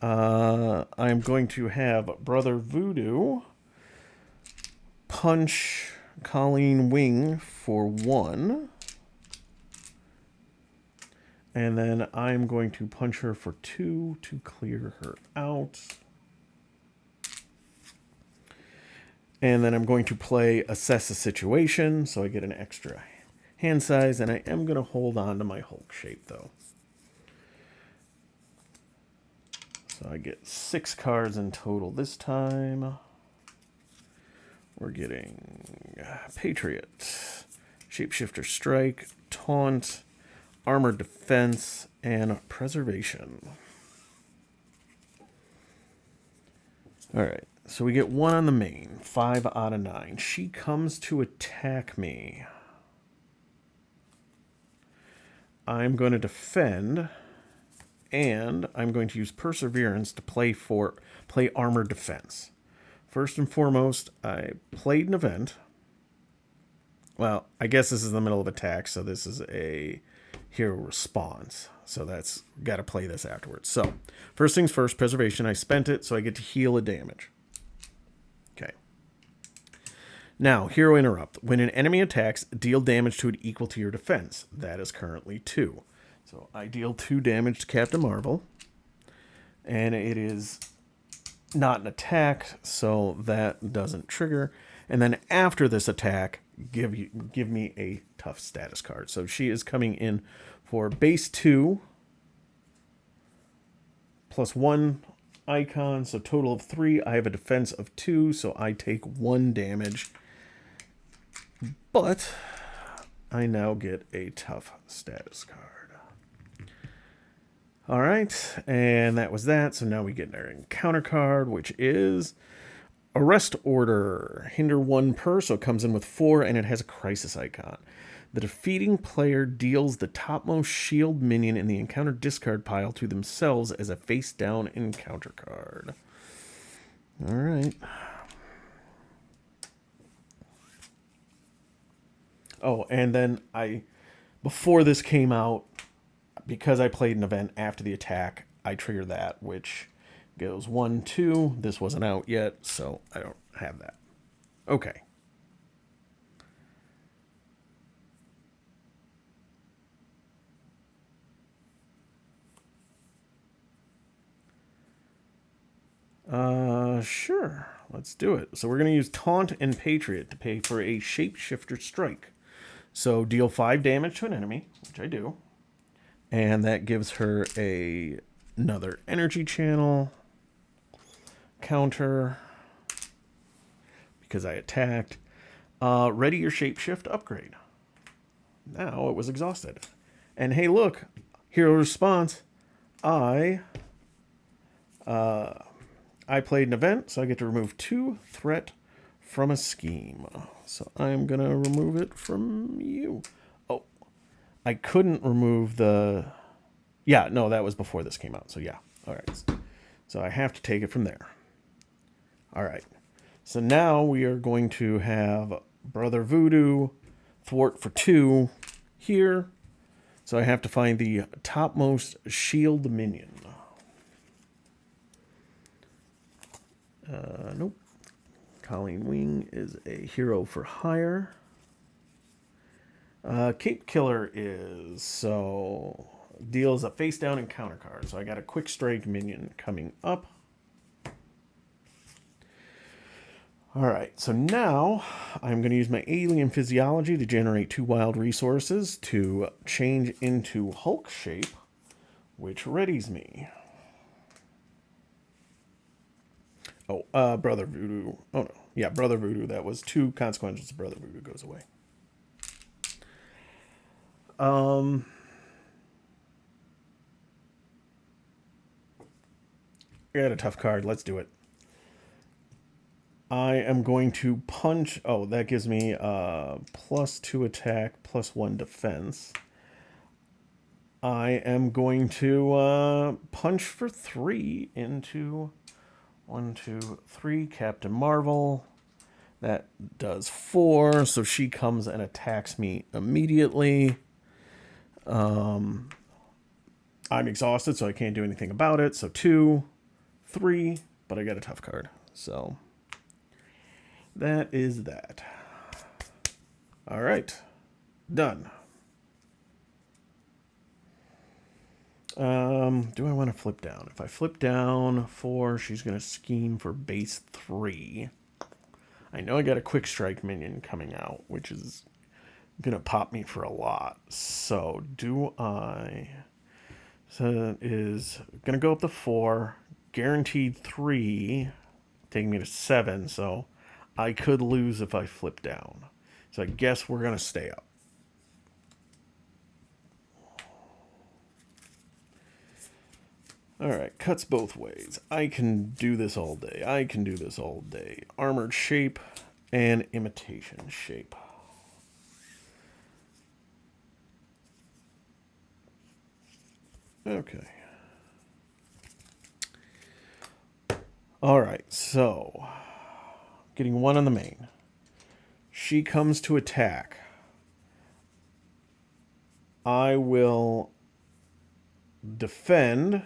I'm going to have Brother Voodoo punch Colleen Wing for 1. And then I'm going to punch her for 2 to clear her out. And then I'm going to play Assess the Situation, so I get an extra hand size, and I am going to hold on to my Hulk shape, though. So I get 6 cards in total this time. We're getting Patriot, Shapeshifter Strike, Taunt, Armored Defense, and Preservation. Alright, so we get 1 on the main, 5 out of 9. She comes to attack me. I'm going to defend, and I'm going to use Perseverance to play Armored Defense. First and foremost, I played an event. Well, I guess this is the middle of attack, so this is a hero response. So that's got to play this afterwards. So, first things first, Preservation. I spent it, so I get to heal a damage. Now, Hero Interrupt. When an enemy attacks, deal damage to it equal to your defense. That is currently 2. So I deal 2 damage to Captain Marvel. And it is not an attack, so that doesn't trigger. And then after this attack, give me a tough status card. So she is coming in for base 2 plus 1 icon, so total of 3. I have a defense of 2, so I take 1 damage. But I now get a tough status card. All right, and that was that. So now we get our encounter card, which is Arrest Order. Hinder 1 per, so it comes in with 4, and it has a crisis icon. The defeating player deals the topmost shield minion in the encounter discard pile to themselves as a face-down encounter card. All right. Oh, and then before this came out, because I played an event after the attack, I trigger that, which goes 1, 2. This wasn't out yet, so I don't have that. Okay. Sure. Let's do it. So we're going to use Taunt and Patriot to pay for a Shapeshifter Strike. So deal 5 damage to an enemy, which I do. And that gives her another energy channel counter because I attacked. Ready your shapeshift upgrade. Now it was exhausted. And hey, look, hero response. I played an event, so I get to remove 2 threat from a scheme. So I'm going to remove it from you. Oh, I couldn't remove the... Yeah, no, that was before this came out. So yeah, all right. So I have to take it from there. All right. So now we are going to have Brother Voodoo thwart for 2 here. So I have to find the topmost shield minion. Nope. Colleen Wing is a hero for hire. Cape Killer is, so deals a face down encounter card. So I got a quick strike minion coming up. All right, so now I'm going to use my alien physiology to generate 2 wild resources to change into Hulk shape, which readies me. Oh, Brother Voodoo. Oh, no. Yeah, Brother Voodoo. That was 2 consequences of Brother Voodoo goes away. I got a tough card. Let's do it. I am going to punch. Oh, that gives me +2 attack, +1 defense. I am going to punch for 3 into 1, 2, 3 Captain Marvel. That does 4, so she comes and attacks me immediately. I'm exhausted, so I can't do anything about it. So 2, 3, but I got a tough card. So that is that. All right, done. Do I want to flip down? If I flip down 4, she's going to scheme for base 3. I know I got a quick strike minion coming out, which is going to pop me for a lot. So do I... So it is going to go up to 4, guaranteed 3, taking me to 7, so I could lose if I flip down. So I guess we're going to stay up. All right, cuts both ways. I can do this all day. I can do this all day. Armored shape and imitation shape. Okay. All right, so getting 1 on the main. She comes to attack. I will defend.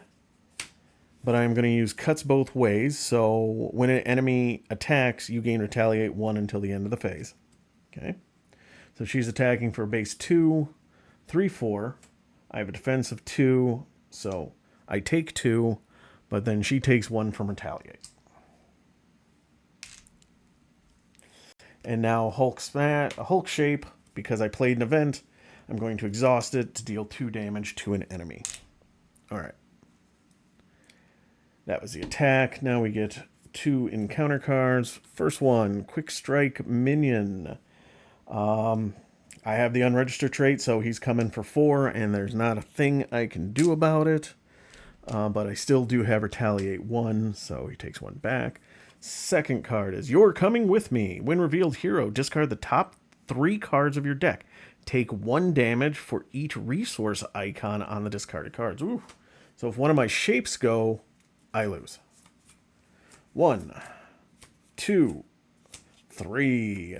but I'm going to use cuts both ways. So when an enemy attacks, you gain retaliate 1 until the end of the phase. Okay. So she's attacking for base 2, 3, 4. I have a defense of 2, so I take 2, but then she takes 1 from retaliate. And now Hulk shape, because I played an event, I'm going to exhaust it to deal 2 damage to an enemy. All right. That was the attack. Now we get 2 encounter cards. First one, Quick Strike Minion. I have the unregistered trait, so he's coming for 4, and there's not a thing I can do about it. But I still do have retaliate 1, so he takes 1 back. Second card is You're Coming With Me. When revealed hero, discard the top 3 cards of your deck. Take 1 damage for each resource icon on the discarded cards. Ooh. So if one of my shapes go, I lose. 1, 2, 3.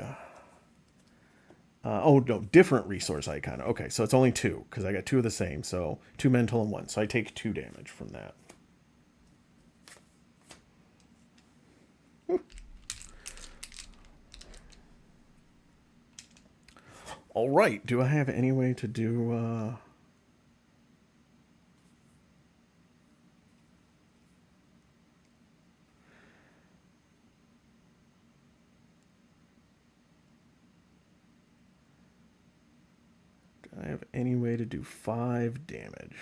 Oh, no, different resource icon. Okay, so it's only 2, because I got 2 of the same. So 2 mental and 1. So I take 2 damage from that. All right, do I have any way to do... I have any way to do 5 damage?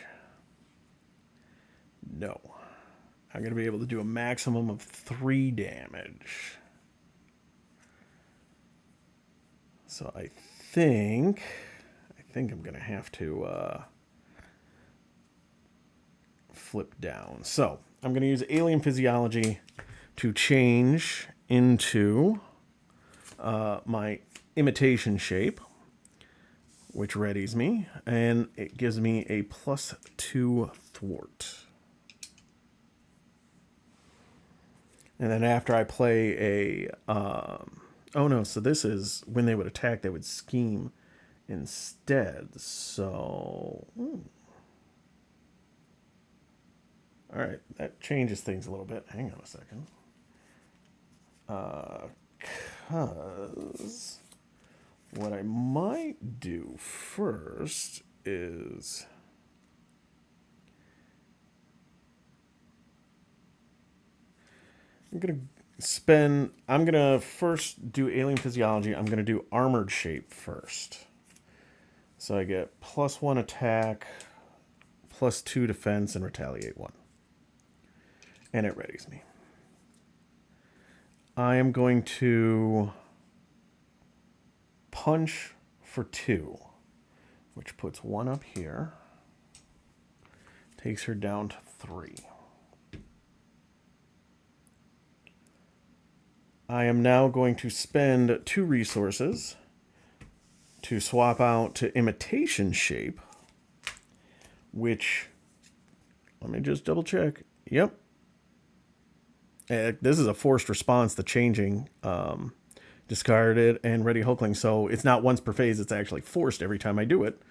No. I'm going to be able to do a maximum of 3 damage. So I think I'm going to have to flip down. So I'm going to use Alien Physiology to change into my imitation shape, which readies me, and it gives me a +2 thwart. And then after I play a... oh no, so this is when they would attack, they would scheme instead. So... Alright, that changes things a little bit. Hang on a second. Because... what I might do first is... I'm going to first do Alien Physiology. I'm going to do Armored Shape first. So I get +1 attack, +2 defense, and retaliate 1. And it readies me. I am going to punch for 2, which puts 1 up here. Takes her down to 3. I am now going to spend 2 resources to swap out to Imitation Shape, which, let me just double check. Yep. This is a forced response to changing discarded and ready Hulkling. So it's not once per phase, it's actually forced every time I do it.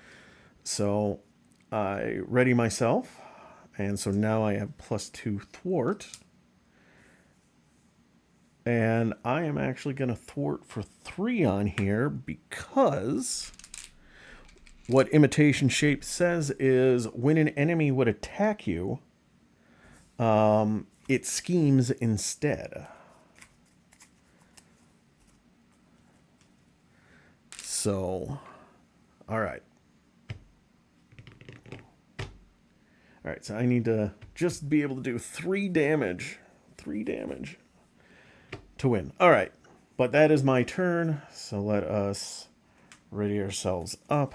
So I ready myself, and so now I have +2 thwart. And I am actually going to thwart for 3 on here because what Imitation Shape says is when an enemy would attack you, it schemes instead. So, all right. All right, so I need to just be able to do 3 damage. 3 damage. To win. All right, but that is my turn, so let us ready ourselves up.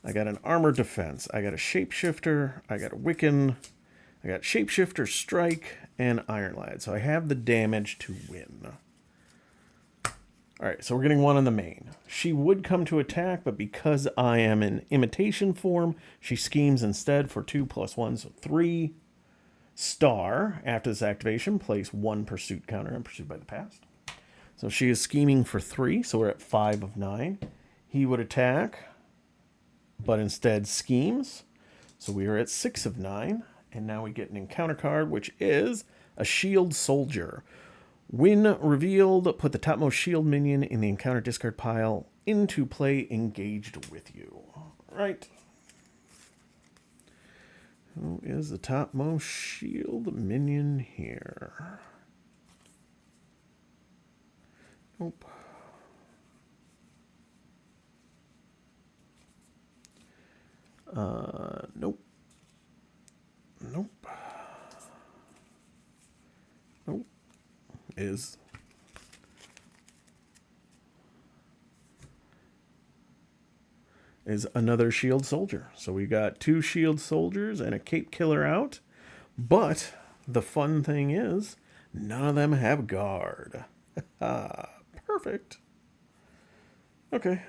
I got an armor defense, I got a shapeshifter, I got a Wiccan, I got shapeshifter, strike, and iron lad. So I have the damage to win. All right, so we're getting 1 on the main. She would come to attack, but because I am in imitation form, she schemes instead for 2 + 1, so 3. Star, after this activation, place 1 pursuit counter on Pursued by the Past. So she is scheming for 3, so we're at 5 of 9. He would attack, but instead schemes. So we are at 6 of 9. And now we get an encounter card, which is a Shield Soldier. When revealed, put the topmost shield minion in the encounter discard pile into play engaged with you. All right. Who is the topmost shield minion here? Nope. Nope. Nope. Nope. Is another shield soldier. So we got 2 shield soldiers and a cape killer out. But the fun thing is, none of them have guard. Perfect. Okay.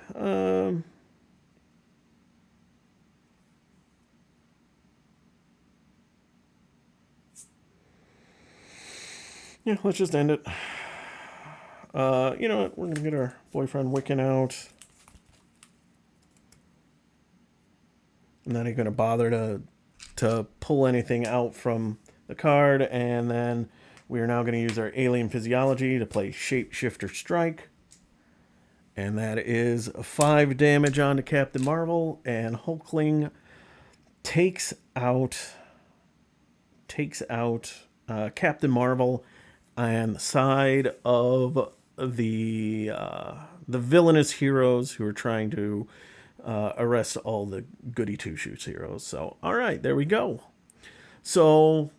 Yeah, let's just end it. You know what? We're going to get our boyfriend Wiccan out. I'm not even going to bother to pull anything out from the card. And then we are now going to use our Alien Physiology to play Shapeshifter Strike. And that is 5 damage onto Captain Marvel. And Hulkling takes out Captain Marvel on the side of the villainous heroes who are trying to arrest all the goody two-shoes heroes. So, all right, there we go. So,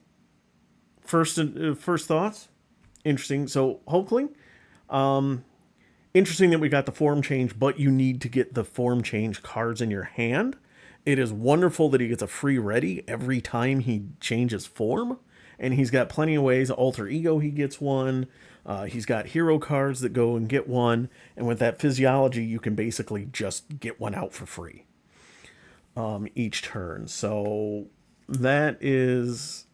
first thoughts. Interesting. So, Hulkling, interesting that we got the form change, but you need to get the form change cards in your hand. It is wonderful that he gets a free ready every time he changes form. And he's got plenty of ways. Alter Ego, he gets one. He's got hero cards that go and get one. And with that physiology, you can basically just get one out for free each turn. So that is...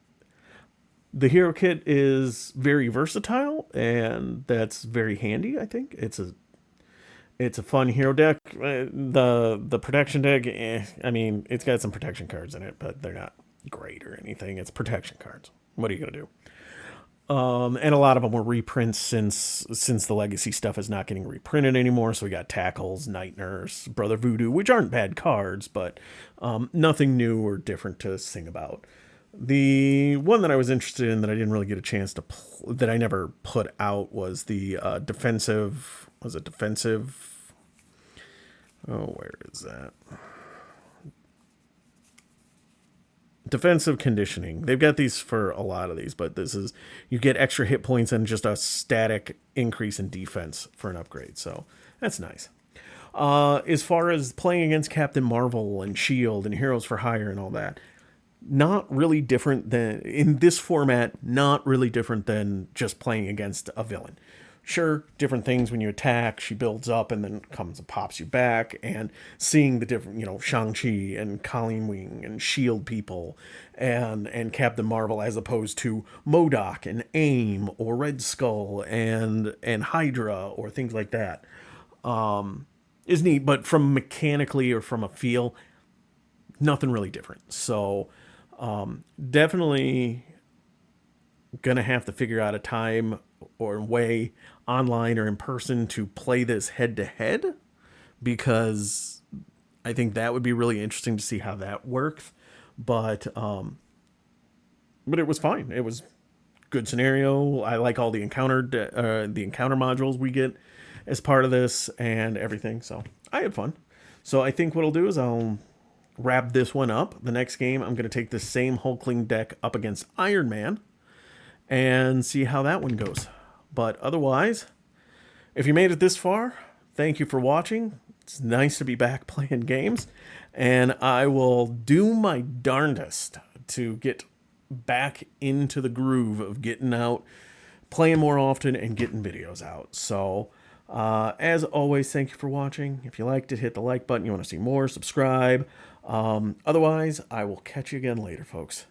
The hero kit is very versatile, and that's very handy, I think. It's a fun hero deck. The protection deck, I mean, it's got some protection cards in it, but they're not great or anything. It's protection cards. What are you going to do? And a lot of them were reprints since the legacy stuff is not getting reprinted anymore. So we got Tackles, Night Nurse, Brother Voodoo, which aren't bad cards, but nothing new or different to sing about. The one that I was interested in that I didn't really get a chance to that I never put out was the defensive. Was it defensive? Oh, where is that? Defensive conditioning. They've got these for a lot of these, but this is, you get extra hit points and just a static increase in defense for an upgrade. So that's nice. As far as playing against Captain Marvel and Shield and Heroes for Hire and all that, not really different than, in this format, not really different than just playing against a villain. Sure, different things when you attack, she builds up and then comes and pops you back, and seeing the different, Shang-Chi and Colleen Wing and S.H.I.E.L.D. people and Captain Marvel as opposed to MODOK and AIM or Red Skull and Hydra or things like that, is neat, but from mechanically or from a feel, nothing really different. So definitely gonna have to figure out a time or way online or in person to play this head to head, because I think that would be really interesting to see how that works. But it was fine. It was good scenario. I like all the encounter modules we get as part of this and everything. So I had fun. So I think what I'll do is I'll wrap this one up. The next game, I'm going to take the same Hulkling deck up against Iron Man and see how that one goes. But otherwise, if you made it this far, thank you for watching. It's nice to be back playing games, and I will do my darndest to get back into the groove of getting out, playing more often, and getting videos out. So, as always, thank you for watching. If you liked it, hit the like button. You want to see more, subscribe. Otherwise, I will catch you again later, folks.